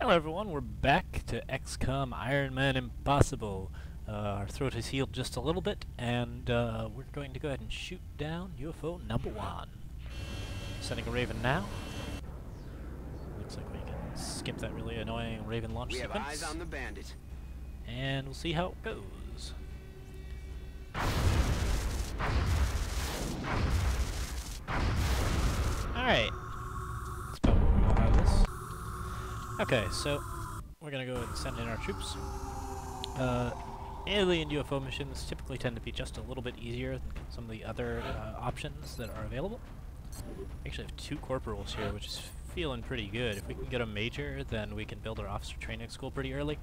Hello everyone, we're back to XCOM Iron Man Impossible. Our throat has healed just a little bit, and we're going to go ahead and shoot down UFO number 1. Sending a Raven now. Looks like we can skip that really annoying Raven launch sequence. We have eyes on the bandit. And we'll see how it goes. Alright. That's about what we want out of this. Okay, so we're gonna go ahead and send in our troops. Alien UFO missions typically tend to be just a little bit easier than some of the other options that are available. We actually have 2 corporals here, which is feeling pretty good. If we can get a major, then we can build our officer training school pretty early.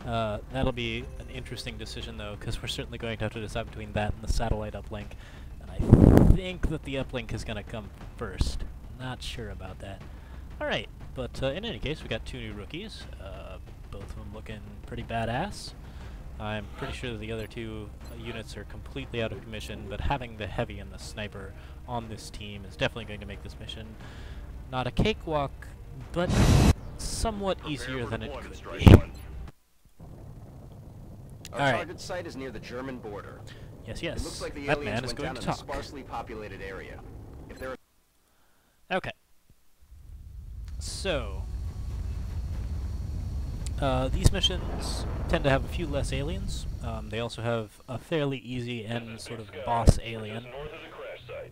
That'll be an interesting decision though, because we're certainly going to have to decide between that and the satellite uplink. And I think that the uplink is gonna come first. Not sure about that. Alright, but in any case, we got 2 new rookies, both of them looking pretty badass. I'm pretty sure that the other 2 units are completely out of commission, but having the heavy and the sniper on this team is definitely going to make this mission not a cakewalk, but somewhat easier than it could be. Our target site is near the German border. Yes, yes. It looks like the that aliens man is went going down to in a talk. sparsely populated area. If there are Okay. So, these missions tend to have a few less aliens. They also have a fairly easy and sort of boss alien.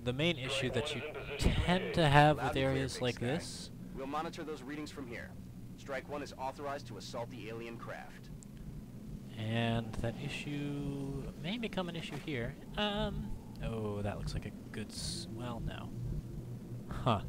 The main issue that you tend to have with areas like this... We'll monitor those readings from here. Strike 1 is authorized to assault the alien craft. And that issue may become an issue here. Oh, that looks like a good well, no. Huh.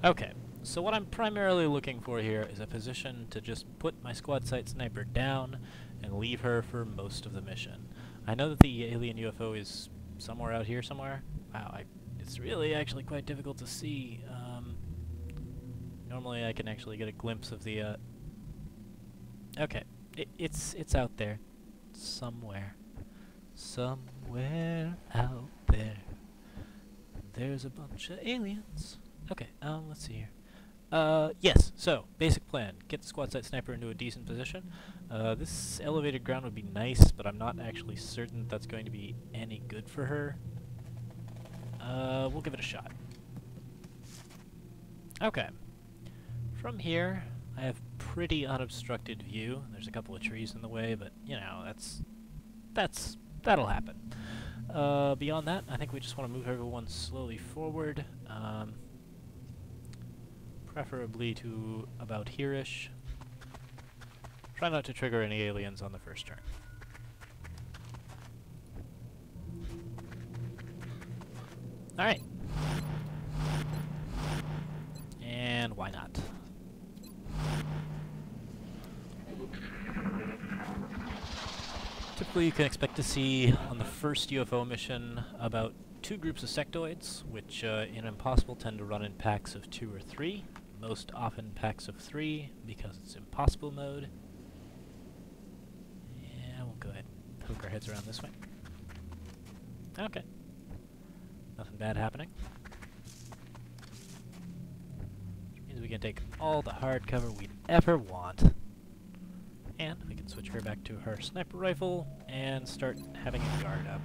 Okay, so what I'm primarily looking for here is a position to just put my squad site sniper down and leave her for most of the mission. I know that the alien UFO is somewhere out here somewhere. Wow, it's really actually quite difficult to see. Normally I can actually get a glimpse of the, okay, it's out there. Somewhere. Somewhere out there. There's a bunch of aliens. Okay, let's see here. Yes, so, basic plan. Get the squad site sniper into a decent position. This elevated ground would be nice, but I'm not actually certain that's going to be any good for her. We'll give it a shot. Okay. From here, I have pretty unobstructed view. There's a couple of trees in the way, but, you know, that'll happen. Beyond that, I think we just want to move everyone slowly forward. Preferably to about here-ish. Try not to trigger any aliens on the first turn. Alright. And why not? Typically you can expect to see on the first UFO mission about 2 groups of sectoids, which in Impossible tend to run in packs of 2 or 3. Most often packs of 3 because it's Impossible mode. Yeah, we'll go ahead and poke our heads around this way. Okay. Nothing bad happening. Which means we can take all the hard cover we'd ever want. And we can switch her back to her sniper rifle and start having a guard up.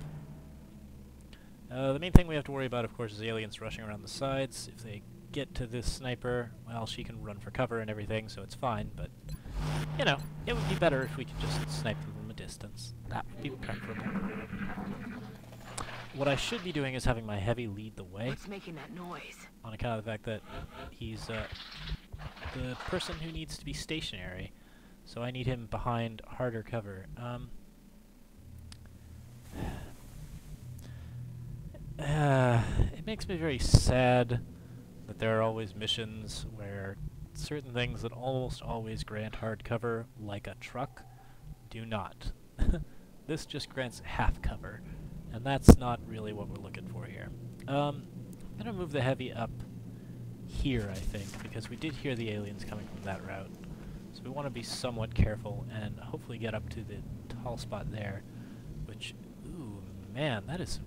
The main thing we have to worry about, of course, is aliens rushing around the sides. If they get to this sniper, well, she can run for cover and everything, so it's fine, but, you know, it would be better if we could just snipe them from a distance. That would be preferable. What I should be doing is having my heavy lead the way. What's making that noise? On account of the fact that he's, the person who needs to be stationary, so I need him behind harder cover. It makes me very sad that there are always missions where certain things that almost always grant hard cover, like a truck, do not. This just grants half cover, and that's not really what we're looking for here. I'm gonna move the heavy up here, I think, because we did hear the aliens coming from that route. So we want to be somewhat careful and hopefully get up to the tall spot there, which, ooh, man, that is some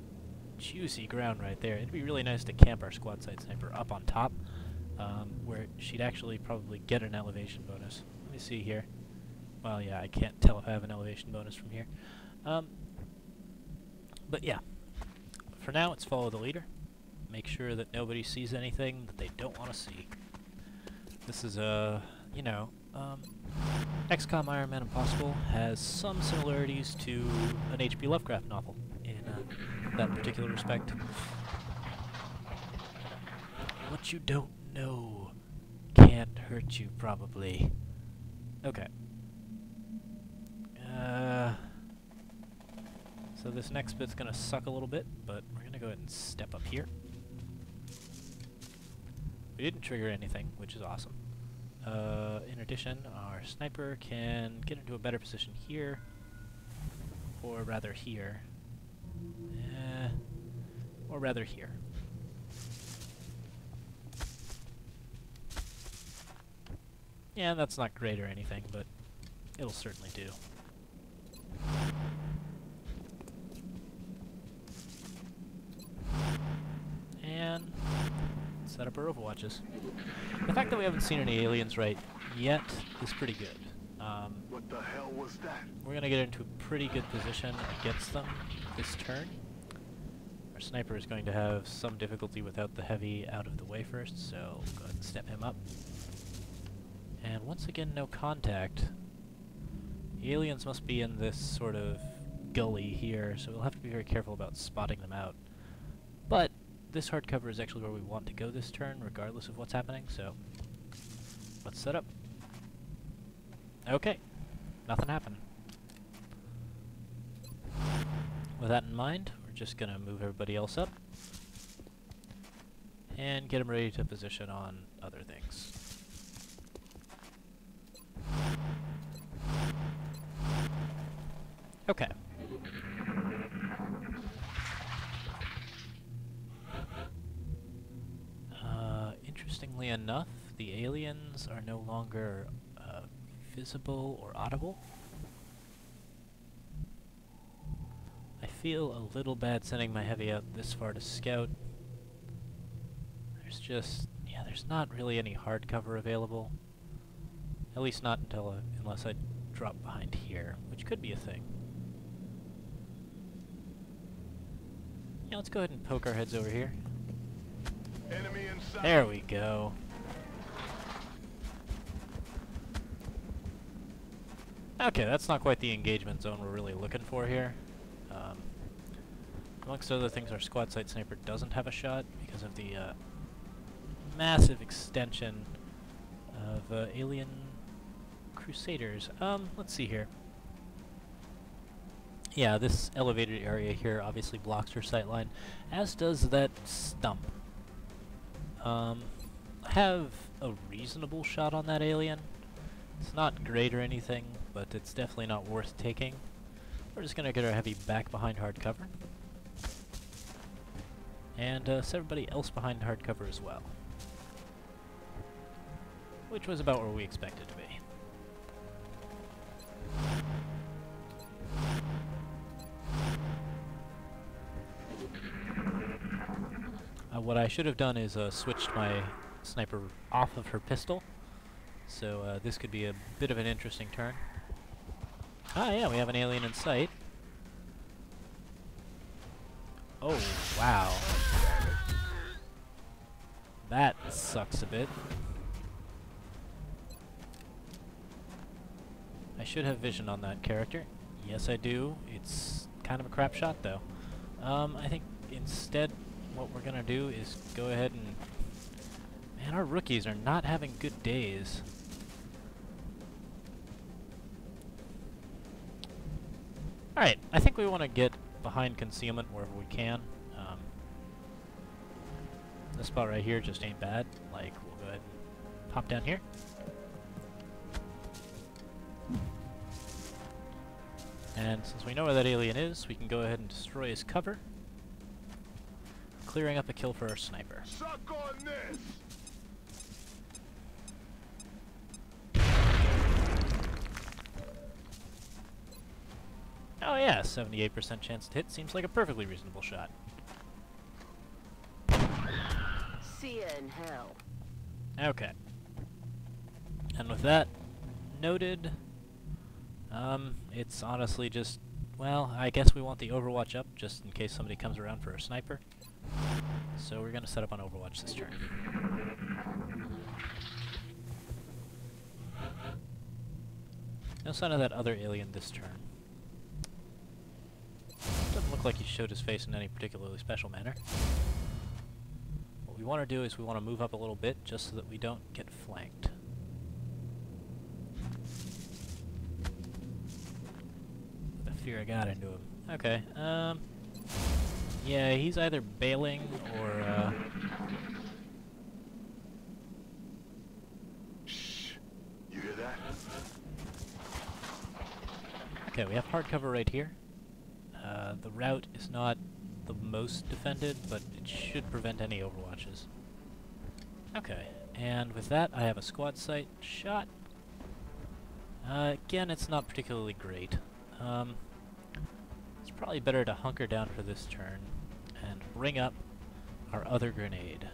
juicy ground right there. It'd be really nice to camp our squad site sniper up on top, where she'd actually probably get an elevation bonus. Let me see here. Well, yeah, I can't tell if I have an elevation bonus from here. But yeah, for now it's follow the leader. Make sure that nobody sees anything that they don't want to see. This is XCOM Iron Man Impossible has some similarities to an H.P. Lovecraft novel in that particular respect. What you don't know can't hurt you, probably. Okay. So this next bit's gonna suck a little bit, but we're gonna go ahead and step up here. We didn't trigger anything, which is awesome. In addition, our sniper can get into a better position here, or rather here. Or rather here. Yeah, that's not great or anything, but it'll certainly do. And set up our overwatches. The fact that we haven't seen any aliens right yet is pretty good. What the hell was that? We're gonna get into a pretty good position against them this turn. Our sniper is going to have some difficulty without the heavy out of the way first, so we'll go ahead and step him up. And once again, no contact. The aliens must be in this sort of gully here, so we'll have to be very careful about spotting them out. But this hard cover is actually where we want to go this turn, regardless of what's happening, so let's set up. Okay, nothing happened. With that in mind, we're just gonna move everybody else up and get them ready to position on other things. Okay. Interestingly enough, the aliens are no longer visible or audible. I feel a little bad sending my heavy out this far to scout. There's not really any hard cover available. At least not until unless I drop behind here, which could be a thing. Yeah, let's go ahead and poke our heads over here. Enemy inside. There we go. Okay, that's not quite the engagement zone we're really looking for here. Amongst other things, our squad site sniper doesn't have a shot because of the massive extension of alien crusaders. Let's see here. Yeah, this elevated area here obviously blocks her sight line, as does that stump. I have a reasonable shot on that alien. It's not great or anything, but it's definitely not worth taking. We're just gonna get our heavy back behind hard cover. And set everybody else behind hard cover as well. Which was about where we expected to be. What I should have done is switched my sniper off of her pistol, so this could be a bit of an interesting turn. Ah yeah, we have an alien in sight. Oh, wow. That sucks a bit. I should have vision on that character. Yes, I do. It's kind of a crap shot, though. I think instead what we're gonna do is go ahead and... Man, our rookies are not having good days. Alright, I think we want to get behind concealment wherever we can. This spot right here just ain't bad. Like, we'll go ahead and pop down here. And since we know where that alien is, we can go ahead and destroy his cover, clearing up a kill for our sniper. Suck on this. Oh yeah, 78% chance to hit seems like a perfectly reasonable shot. See ya in hell. Okay. And with that noted, it's honestly just, well, I guess we want the Overwatch up just in case somebody comes around for a sniper. So we're gonna set up on Overwatch this turn. No sign of that other alien this turn. Doesn't look like he showed his face in any particularly special manner. What we want to do is we want to move up a little bit just so that we don't get flanked. The fear I got into him. Okay, yeah, he's either bailing or, Shh. You hear that? okay, we have hard cover right here. The route is not the most defended, but it should prevent any overwatches. Okay, and with that, I have a squad sight shot. Again, it's not particularly great. It's probably better to hunker down for this turn and bring up our other grenade.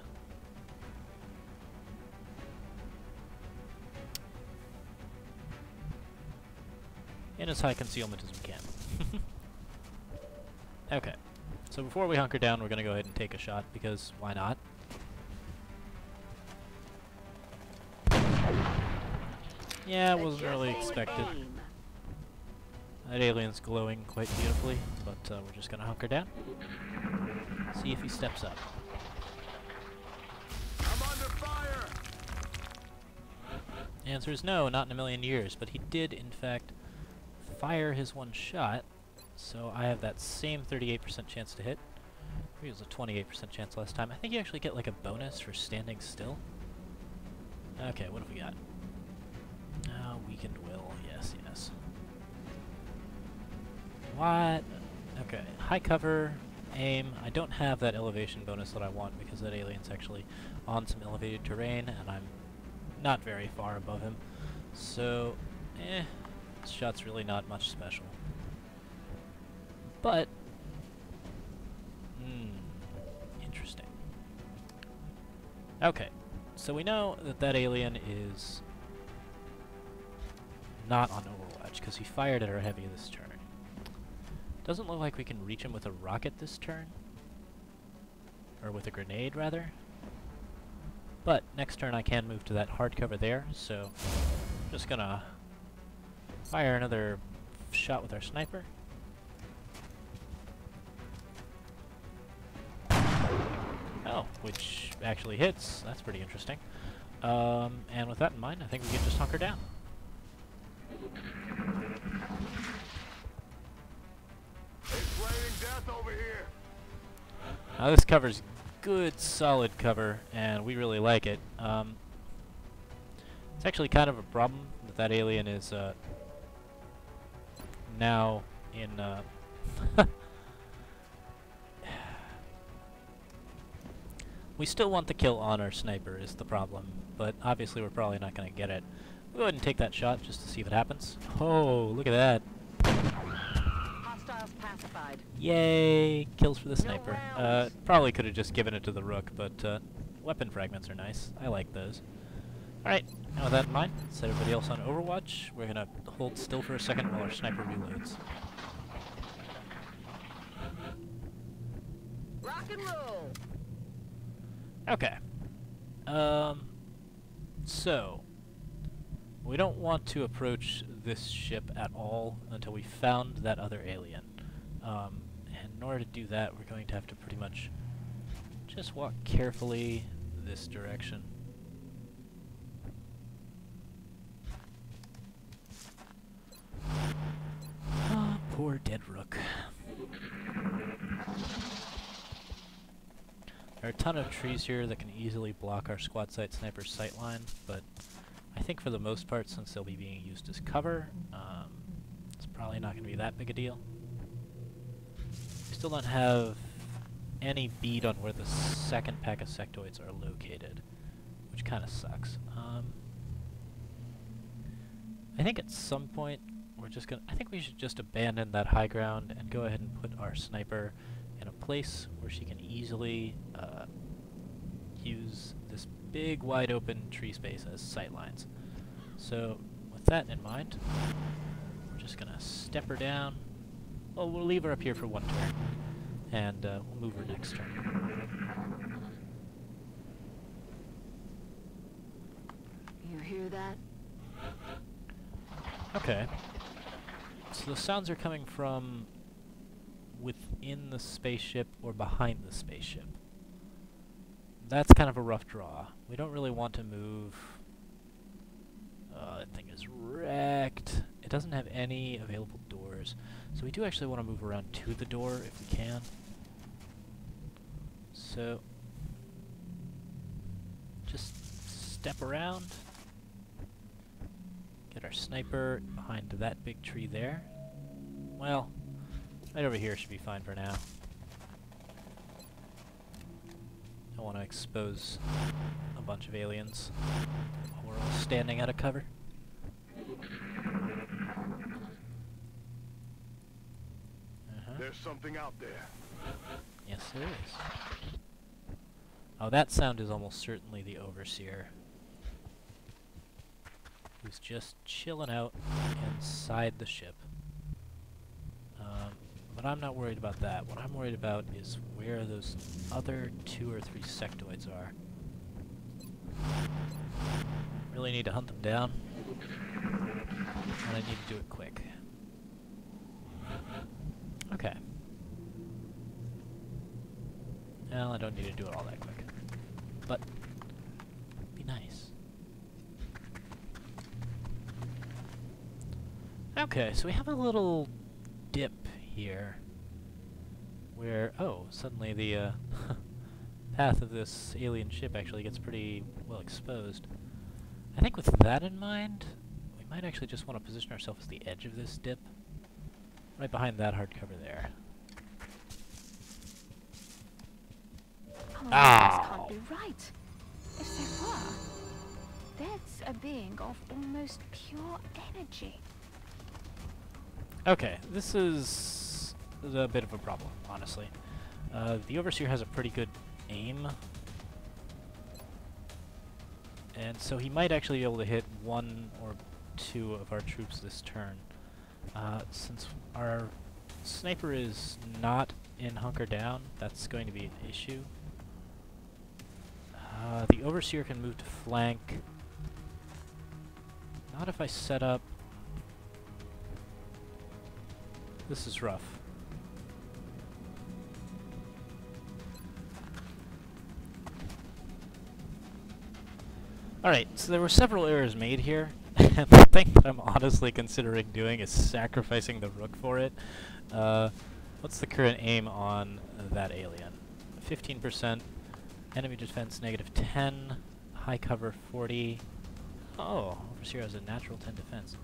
In as high concealment as we can. Okay, so before we hunker down, we're going to go ahead and take a shot, because why not? Yeah, it wasn't really expected. That alien's glowing quite beautifully, but we're just going to hunker down. See if he steps up. I'm under fire. The answer is no, not in a million years, but he did, in fact, fire his one shot, so I have that same 38% chance to hit. Maybe it was a 28% chance last time. I think you actually get like a bonus for standing still. Okay, what have we got? Weakened will, yes, yes. What? Okay, high cover, aim. I don't have that elevation bonus that I want because that alien's actually on some elevated terrain and I'm not very far above him. So, this shot's really not much special. But, interesting. Okay, so we know that that alien is not on Overwatch because he fired at our heavy this turn. Doesn't look like we can reach him with a rocket this turn. Or with a grenade, rather. But next turn I can move to that hard cover there, so I'm just gonna fire another shot with our sniper. Oh, which actually hits. That's pretty interesting. And with that in mind, I think we can just hunker down. It's raining death over here. Now this cover's good, solid cover, and we really like it. It's actually kind of a problem that that alien is now in we still want the kill on our sniper is the problem, but obviously we're probably not going to get it. We'll go ahead and take that shot just to see if it happens. Oh, look at that. Hostiles pacified. Yay! Kills for the sniper. Probably could have just given it to the rook, but weapon fragments are nice. I like those. Alright, now with that in mind, set everybody else on Overwatch. We're going to hold still for a second while our sniper reloads. Rock and roll. Okay. So, we don't want to approach this ship at all until we found that other alien. And in order to do that, we're going to have to pretty much just walk carefully this direction. Ah, poor dead rook. There are a ton of trees here that can easily block our squad sight sniper's sightline, but I think for the most part, since they'll be being used as cover, it's probably not going to be that big a deal. We still don't have any bead on where the second pack of sectoids are located, which kind of sucks. I think at some point we're just gonna. I think we should just abandon that high ground and go ahead and put our sniper in a place where she can easily use this big wide open tree space as sight lines. So with that in mind, we're just gonna step her down. Well, we'll leave her up here for one turn, and we'll move her next turn. You hear that? Okay. So the sounds are coming from within the spaceship or behind the spaceship. That's kind of a rough draw. We don't really want to move. That thing is wrecked. It doesn't have any available doors. So we do actually want to move around to the door if we can. So just step around. Get our sniper behind that big tree there. Well, right over here should be fine for now. Don't want to expose a bunch of aliens while we're all standing out of cover. There's something out there. Yes, there is. Oh, that sound is almost certainly the Overseer, who's just chilling out inside the ship. But I'm not worried about that. What I'm worried about is where those other 2 or 3 sectoids are. Really need to hunt them down, and I need to do it quick. Okay. Well, I don't need to do it all that quick, but be nice. Okay, so we have a little dip here where, oh, suddenly the path of this alien ship actually gets pretty well exposed. I think with that in mind, we might actually just want to position ourselves at the edge of this dip, right behind that hardcover there. Oh, Ow. this can't be right. If there were, that's a being of almost pure energy. Okay, this is a bit of a problem, honestly. The Overseer has a pretty good aim, and so he might actually be able to hit 1 or 2 of our troops this turn. Since our sniper is not in hunker down, that's going to be an issue. The Overseer can move to flank. Not if I set up... This is rough. Alright, so there were several errors made here, and the thing that I'm honestly considering doing is sacrificing the rook for it. What's the current aim on that alien? 15%, enemy defense -10, high cover 40. Oh, Overseer has a natural 10 defense.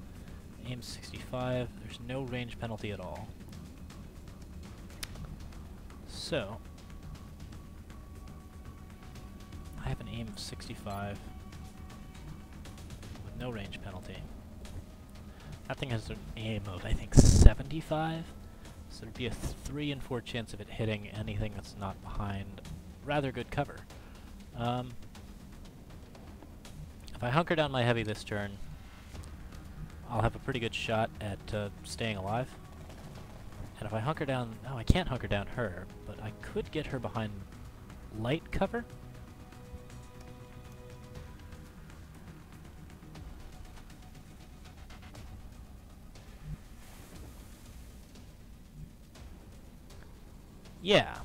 Aim 65, there's no range penalty at all. So, I have an aim of 65 with no range penalty. That thing has an aim of, I think, 75, so there'd be a 3 in 4 chance of it hitting anything that's not behind rather good cover. If I hunker down my heavy this turn, I'll have a pretty good shot at staying alive. And if I hunker down... No, I can't hunker down her, but I could get her behind light cover. Yeah.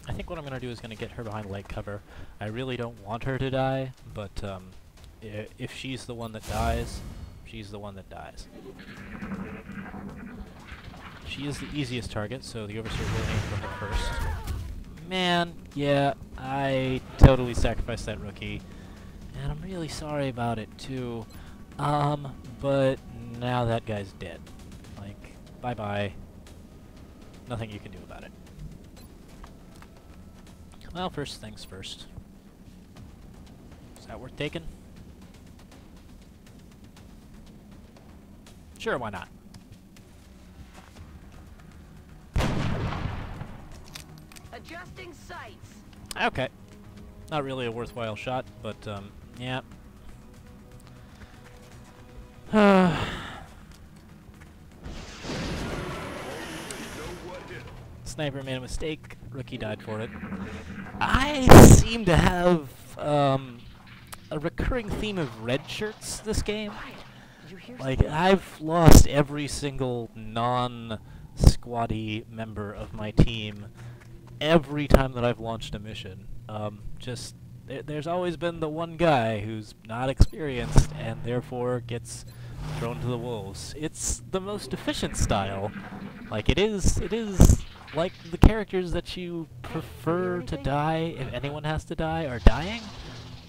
I think what I'm going to do is going to get her behind light cover. I really don't want her to die, but if she's the one that dies, she's the one that dies. She is the easiest target, so the Overseer will aim for her first. Man, yeah, I totally sacrificed that rookie, and I'm really sorry about it too. But now that guy's dead. Like, bye-bye. Nothing you can do about it. Well, first things first. Is that worth taking? Sure, why not? Adjusting sights. Okay. Not really a worthwhile shot, but yeah. Sniper made a mistake. Rookie died for it. I seem to have a recurring theme of red shirts this game. Like, I've lost every single non-squaddy member of my team every time that I've launched a mission. There's always been the one guy who's not experienced and therefore gets thrown to the wolves. It's the most efficient style. Like, it is like the characters that you prefer to die if anyone has to die are dying.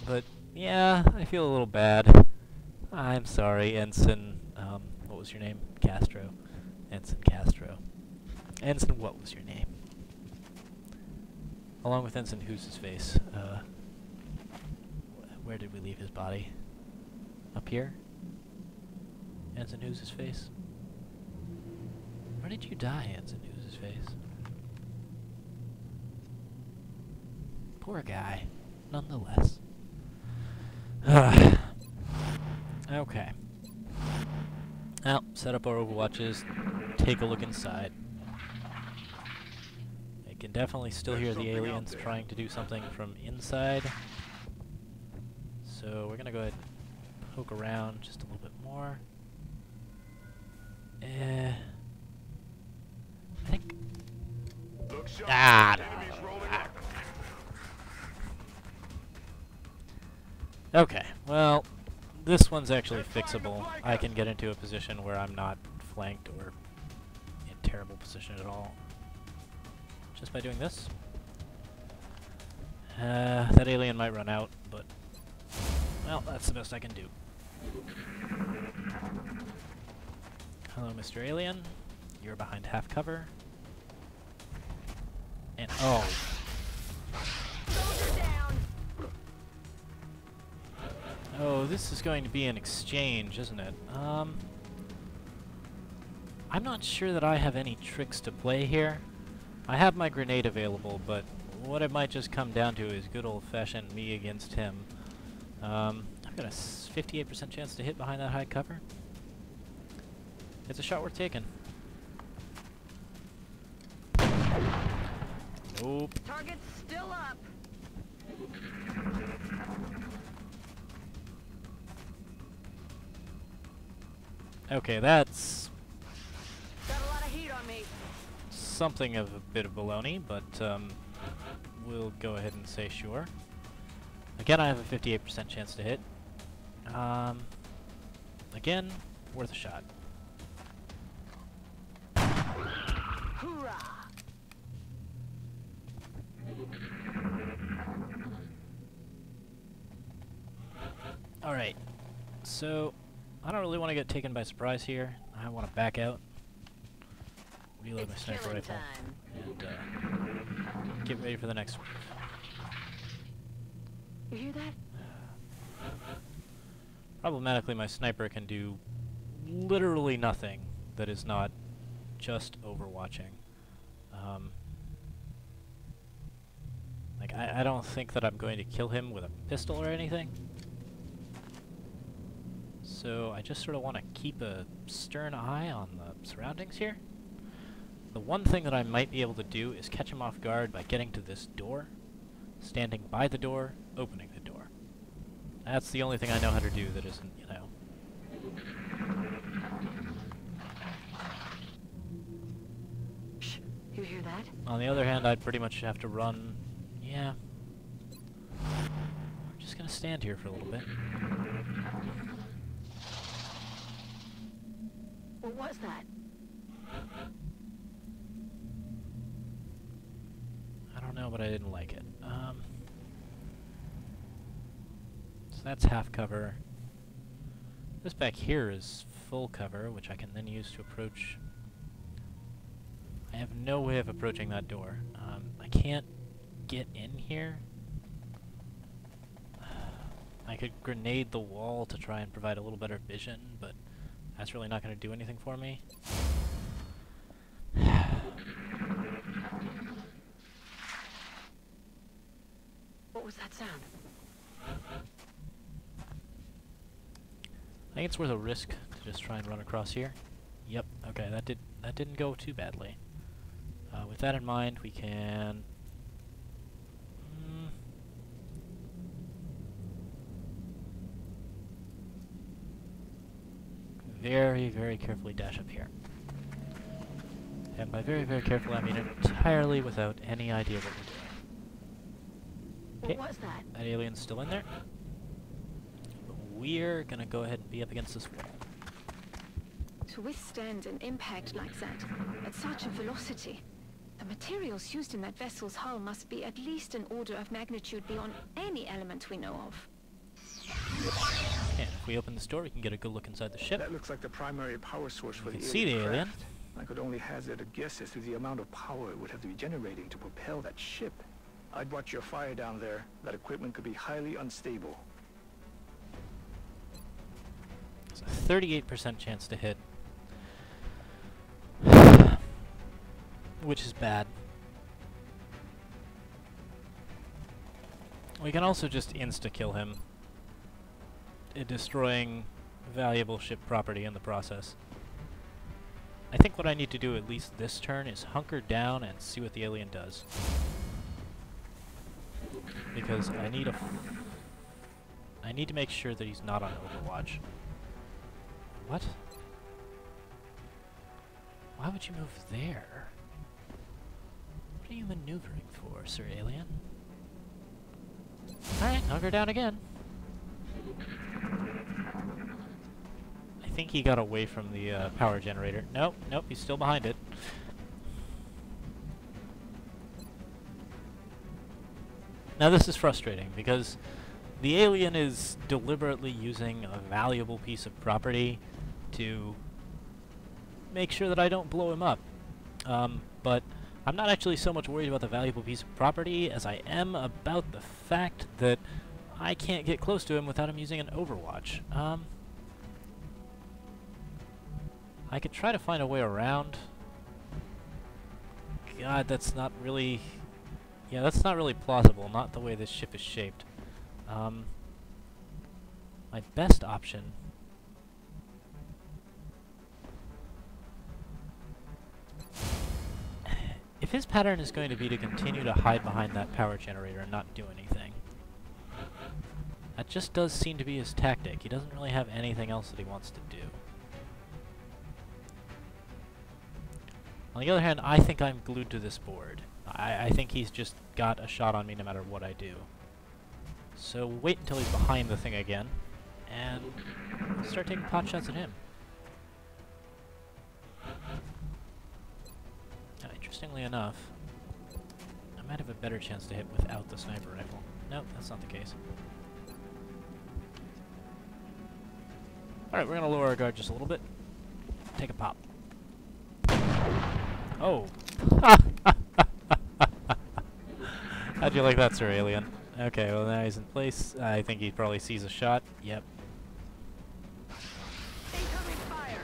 But yeah, I feel a little bad. I'm sorry, Ensign, what was your name? Castro. Ensign Castro. Ensign, what was your name? Along with Ensign Who's His Face. Where did we leave his body? Up here? Ensign Who's His Face? Where did you die, Ensign Who's His Face? Poor guy, nonetheless. Okay. Now, set up our overwatches, take a look inside. I can definitely still hear the aliens trying to do something from inside. So we're gonna go ahead and poke around just a little bit more. I think... Okay, well, this one's actually fixable. I can get into a position where I'm not flanked or in terrible position at all. Just by doing this. That alien might run out, but... well, that's the best I can do. Hello, Mr. Alien. You're behind half cover. And oh. Oh, this is going to be an exchange, isn't it? I'm not sure that I have any tricks to play here. I have my grenade available, but what it might just come down to is good old-fashioned me against him. I've got a 58% chance to hit behind that high cover. It's a shot worth taking. Nope. Target's still up. Okay, that's Got a lot of heat on me. something of a bit of baloney, but we'll go ahead and say sure. Again, I have a 58% chance to hit. Again, worth a shot. Hoorah! Alright, so I don't really want to get taken by surprise here. I want to back out, reload my sniper rifle, and get ready for the next one. You hear that? Problematically, my sniper can do literally nothing that is not just overwatching. Like, I don't think that I'm going to kill him with a pistol or anything. So I just sort of want to keep a stern eye on the surroundings here. The one thing that I might be able to do is catch him off guard by getting to this door, standing by the door, opening the door. That's the only thing I know how to do that isn't, you know... Shh. You hear that? On the other hand, I'd pretty much have to run... yeah. I'm just gonna stand here for a little bit. What was that? I don't know, but I didn't like it. So that's half cover. This back here is full cover, which I can then use to approach. I have no way of approaching that door. I can't get in here. I could grenade the wall to try and provide a little better vision, but that's really not going to do anything for me. What What was that sound? I think it's worth a risk to just try and run across here. Yep. Okay, that didn't go too badly. With that in mind, we can. Very, very carefully dash up here. And by very, very careful, I mean entirely without any idea what we're doing. What was that? That alien's still in there. But we're gonna go ahead and be up against this wall. To withstand an impact like that, at such a velocity, the materials used in that vessel's hull must be at least an order of magnitude beyond any element we know of. And if we open this door, we can get a good look inside the ship. That looks like the primary power source for You the can see the alien. craft. I could only hazard a guess as to the amount of power it would have to be generating to propel that ship. I'd watch your fire down there. That equipment could be highly unstable. There's a 38% chance to hit. Which is bad. We can also just insta-kill him, destroying valuable ship property in the process. I think what I need to do at least this turn is hunker down and see what the alien does. Because I need to make sure that he's not on Overwatch. What? Why would you move there? What are you maneuvering for, Sir Alien? Alright, hunker down again. I think he got away from the power generator. Nope, nope, he's still behind it. Now this is frustrating, because the alien is deliberately using a valuable piece of property to make sure that I don't blow him up. But I'm not actually so much worried about the valuable piece of property as I am about the fact that I can't get close to him without him using an Overwatch. I could try to find a way around. God, that's not really... Yeah, that's not really plausible, not the way this ship is shaped. My best option... If his pattern is going to be to continue to hide behind that power generator and not do anything, that just does seem to be his tactic. He doesn't really have anything else that he wants to do. On the other hand, I think I'm glued to this board. I think he's just got a shot on me no matter what I do. So wait until he's behind the thing again, and start taking pot shots at him. Now, interestingly enough, I might have a better chance to hit without the sniper rifle. Nope, that's not the case. Alright, we're gonna lower our guard just a little bit. Take a pop. Oh! How'd you like that, Sir Alien? Okay, well now he's in place. I think he probably sees a shot. Yep. Incoming fire.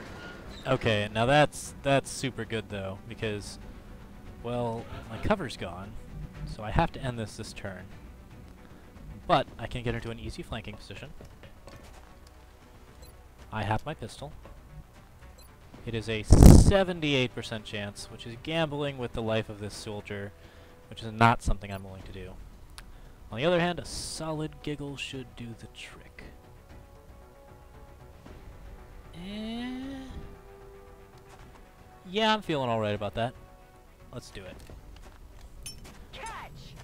Okay, now that's super good though, because, well, my cover's gone, so I have to end this turn. But I can get into an easy flanking position. I have my pistol. It is a 78% chance, which is gambling with the life of this soldier, which is not something I'm willing to do. On the other hand, a solid giggle should do the trick. Yeah, I'm feeling alright about that. Let's do it. Catch.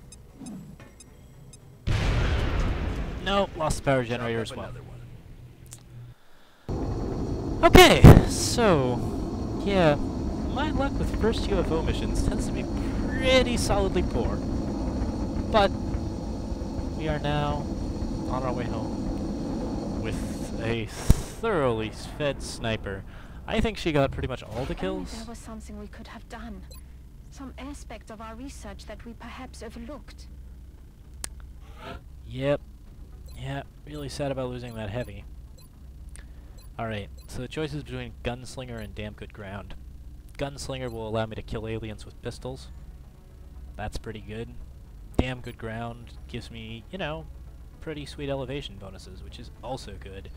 Nope, lost the power generator as well. Okay, so, yeah, my luck with first UFO missions tends to be pretty solidly poor. But we are now on our way home with a thoroughly fed sniper. I think she got pretty much all the kills. There was something we could have done. Some aspect of our research that we perhaps overlooked. Yep. Yeah, really sad about losing that heavy. Alright, so the choice is between Gunslinger and Damn Good Ground. Gunslinger will allow me to kill aliens with pistols. That's pretty good. damn good ground gives me, you know, pretty sweet elevation bonuses, which is also good.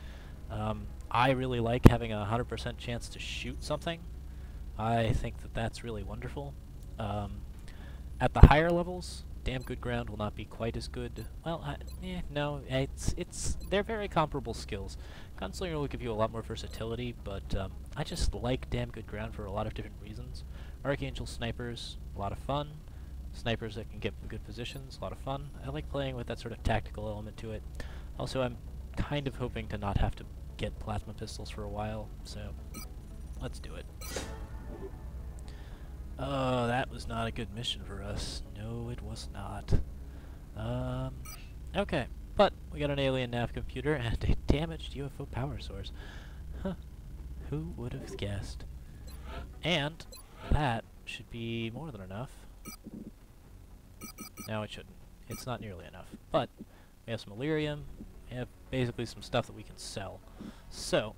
I really like having a 100% chance to shoot something. I think that that's really wonderful. At the higher levels, damn good ground will not be quite as good. Well, no, they're very comparable skills. Gunslinger will give you a lot more versatility, but I just like damn good ground for a lot of different reasons. Archangel snipers, a lot of fun. Snipers that can get good positions, a lot of fun. I like playing with that sort of tactical element to it. Also, I'm kind of hoping to not have to get plasma pistols for a while, so let's do it. Oh, that was not a good mission for us. No, it was not. Okay, but we got an alien nav computer and a damaged UFO power source. Huh, who would have guessed? And that should be more than enough. No, it shouldn't. It's not nearly enough. But we have some Illyrium. We have basically some stuff that we can sell. So,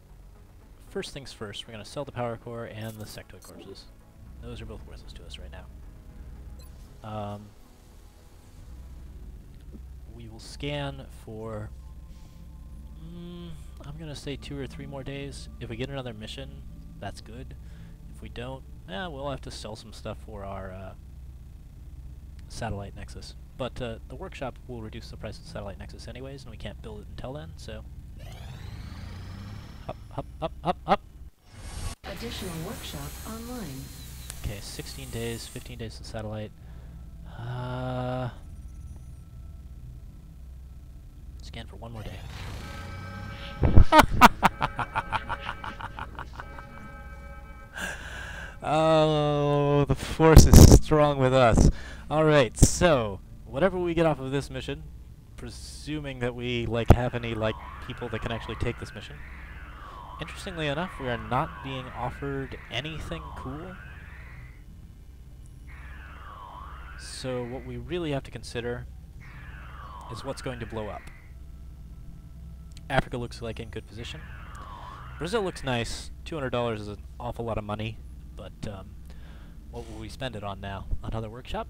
first things first, we're going to sell the power core and the sectoid corpses. Those are both worthless to us right now. We will scan for, I'm going to say 2 or 3 more days. If we get another mission, that's good. If we don't, we'll have to sell some stuff for our satellite nexus. But the workshop will reduce the price of the satellite nexus anyways, and we can't build it until then, so... Up, up, up, up, up! Additional workshop online. Okay, 16 days, 15 days to satellite. Scan for 1 more day. Oh, the force is strong with us. Alright, so, whatever we get off of this mission, presuming that we, have any, people that can actually take this mission. Interestingly enough, we are not being offered anything cool. So what we really have to consider is what's going to blow up. Africa looks like in good position. Brazil looks nice. $200 is an awful lot of money, but what will we spend it on now? Another workshop?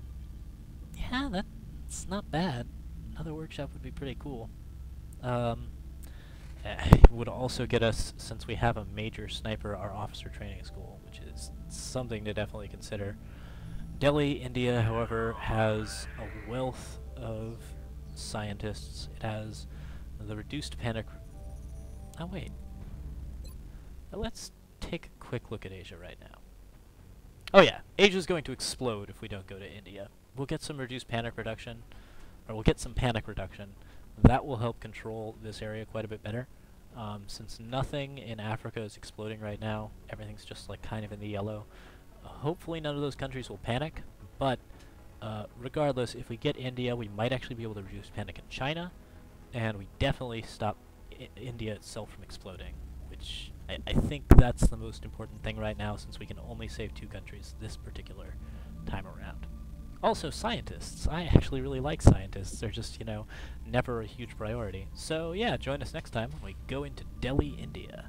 Yeah, that's not bad. Another workshop would be pretty cool. It would also get us, since we have a major sniper, our officer training school, which is something to definitely consider. Delhi, India, however, has a wealth of scientists. It has the reduced panic... Oh, wait. Let's take a quick look at Asia right now. Oh yeah, Asia's going to explode if we don't go to India. We'll get some reduced panic reduction, or we'll get some panic reduction. That will help control this area quite a bit better. Since nothing in Africa is exploding right now, everything's just kind of in the yellow. Hopefully none of those countries will panic, but regardless, if we get India, we might actually be able to reduce panic in China, and we definitely stop India itself from exploding, which I think that's the most important thing right now, since we can only save 2 countries this particular time around. Also, scientists. I actually really like scientists. They're just, never a huge priority. So, yeah, join us next time when we go into Delhi, India.